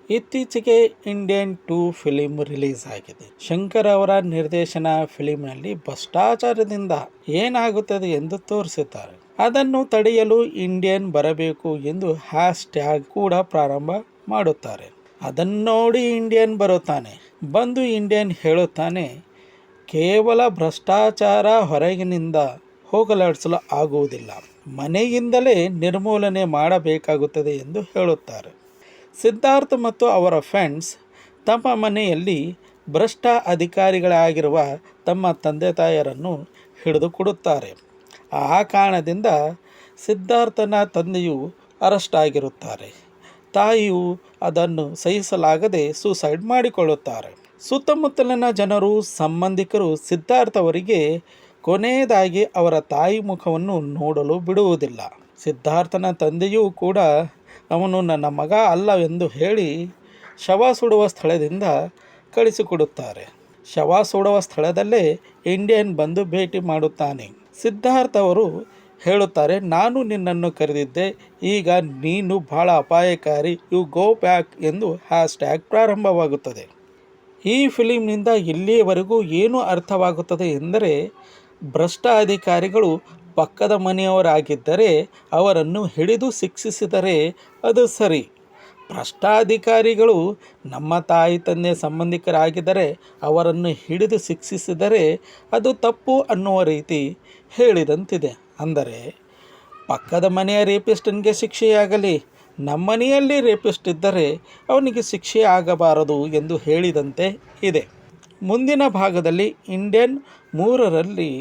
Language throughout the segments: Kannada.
ಇತ್ತೀಚೆಗೆ ಇಂಡಿಯನ್ 2 ಫಿಲಿಂ ರಿಲೀಸ್ ಆಗಿದೆ. ಶಂಕರ್ ಅವರ ನಿರ್ದೇಶನ ಫಿಲಿಂನಲ್ಲಿ ಭ್ರಷ್ಟಾಚಾರದಿಂದ ಏನಾಗುತ್ತದೆ ಎಂದು ತೋರಿಸುತ್ತಾರೆ. ಅದನ್ನು ತಡೆಯಲು ಇಂಡಿಯನ್ ಬರಬೇಕು ಎಂದು ಹ್ಯಾಶ್ ಟ್ಯಾಗ್ ಕೂಡ ಪ್ರಾರಂಭ ಮಾಡುತ್ತಾರೆ. ಅದನ್ನು ನೋಡಿ ಇಂಡಿಯನ್ ಬರುತ್ತಾನೆ. ಬಂದು ಇಂಡಿಯನ್ ಹೇಳುತ್ತಾನೆ, ಕೇವಲ ಭ್ರಷ್ಟಾಚಾರ ಹೊರಗಿನಿಂದ ಹೋಗಲಾಡಿಸಲು ಆಗುವುದಿಲ್ಲ, ಮನೆಯಿಂದಲೇ ನಿರ್ಮೂಲನೆ ಮಾಡಬೇಕಾಗುತ್ತದೆ ಎಂದು ಹೇಳುತ್ತಾರೆ. ಸಿದ್ಧಾರ್ಥ್ ಮತ್ತು ಅವರ ಫ್ರೆಂಡ್ಸ್ ತಮ್ಮ ಮನೆಯಲ್ಲಿ ಭ್ರಷ್ಟ ಅಧಿಕಾರಿಗಳಾಗಿರುವ ತಮ್ಮ ತಂದೆ ತಾಯರನ್ನು ಹಿಡಿದುಕೊಡುತ್ತಾರೆ. ಆ ಕಾರಣದಿಂದ ಸಿದ್ಧಾರ್ಥನ ತಂದೆಯು ಅರೆಸ್ಟ್ ಆಗಿರುತ್ತಾರೆ. ತಾಯಿಯು ಅದನ್ನು ಸಹಿಸಲಾಗದೆ ಸೂಸೈಡ್ ಮಾಡಿಕೊಳ್ಳುತ್ತಾರೆ. ಸುತ್ತಮುತ್ತಲಿನ ಜನರು, ಸಂಬಂಧಿಕರು ಸಿದ್ಧಾರ್ಥ್ ಅವರಿಗೆ ಕೊನೆಯದಾಗಿ ಅವರ ತಾಯಿ ಮುಖವನ್ನು ನೋಡಲು ಬಿಡುವುದಿಲ್ಲ. ಸಿದ್ಧಾರ್ಥನ ತಂದೆಯೂ ಕೂಡ ಅವನು ನನ್ನ ಮಗ ಅಲ್ಲವೆಂದು ಹೇಳಿ ಶವ ಸುಡುವ ಸ್ಥಳದಿಂದ ಕಳಿಸಿಕೊಡುತ್ತಾರೆ. ಶವ ಸುಡುವ ಸ್ಥಳದಲ್ಲೇ ಇಂಡಿಯನ್ ಬಂದು ಭೇಟಿ ಮಾಡುತ್ತಾನೆ. ಸಿದ್ಧಾರ್ಥ್ ಅವರು ಹೇಳುತ್ತಾರೆ, ನಾನು ನಿನ್ನನ್ನು ಕರೆದಿದ್ದೆ, ಈಗ ನೀನು ಬಹಳ ಅಪಾಯಕಾರಿ, ಯು ಗೋ ಬ್ಯಾಕ್ ಎಂದು ಹ್ಯಾಶ್ ಟ್ಯಾಗ್ ಪ್ರಾರಂಭವಾಗುತ್ತದೆ. ಈ ಫಿಲಿಂನಿಂದ ಇಲ್ಲಿಯವರೆಗೂ ಏನು ಅರ್ಥವಾಗುತ್ತದೆ ಎಂದರೆ, ಭ್ರಷ್ಟ ಅಧಿಕಾರಿಗಳು ಪಕ್ಕದ ಮನೆಯವರಾಗಿದ್ದರೆ ಅವರನ್ನು ಹಿಡಿದು ಶಿಕ್ಷಿಸಿದರೆ ಅದು ಸರಿ. ಭ್ರಷ್ಟ ಅಧಿಕಾರಿಗಳು ನಮ್ಮ ತಾಯಿ ತಂದೆ ಸಂಬಂಧಿಕರಾಗಿದ್ದರೆ ಅವರನ್ನು ಹಿಡಿದು ಶಿಕ್ಷಿಸಿದರೆ ಅದು ತಪ್ಪು ಅನ್ನುವ ರೀತಿ ಹೇಳಿದಂತಿದೆ. ಅಂದರೆ ಪಕ್ಕದ ಮನೆಯ ರೇಪಿಸ್ಟನಿಗೆ ಶಿಕ್ಷೆಯಾಗಲಿ, ನಮ್ಮನೆಯಲ್ಲಿ ರೇಪಿಸ್ಟ್ ಇದ್ದರೆ ಅವನಿಗೆ ಶಿಕ್ಷೆ ಆಗಬಾರದು ಎಂದು ಹೇಳಿದಂತೆ ಇದೆ. ಮುಂದಿನ ಭಾಗದಲ್ಲಿ ಇಂಡಿಯನ್ 3ರಲ್ಲಿ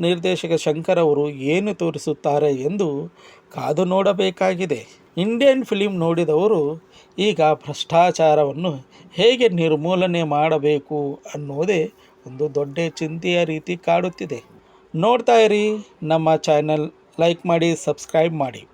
ನಿರ್ದೇಶಕ ಶಂಕರ್ ಅವರು ಏನು ತೋರಿಸುತ್ತಾರೆ ಎಂದು ಕಾದು ನೋಡಬೇಕಾಗಿದೆ. ಇಂಡಿಯನ್ ಫಿಲಿಂ ನೋಡಿದವರು ಈಗ ಭ್ರಷ್ಟಾಚಾರವನ್ನು ಹೇಗೆ ನಿರ್ಮೂಲನೆ ಮಾಡಬೇಕು ಅನ್ನೋದೇ ಒಂದು ದೊಡ್ಡ ಚಿಂತೆಯ ರೀತಿ ಕಾಡುತ್ತಿದೆ. ನೋಡ್ತಾ ಇರಿ ನಮ್ಮ ಚಾನಲ್, ಲೈಕ್ ಮಾಡಿ, ಸಬ್ಸ್ಕ್ರೈಬ್ ಮಾಡಿ.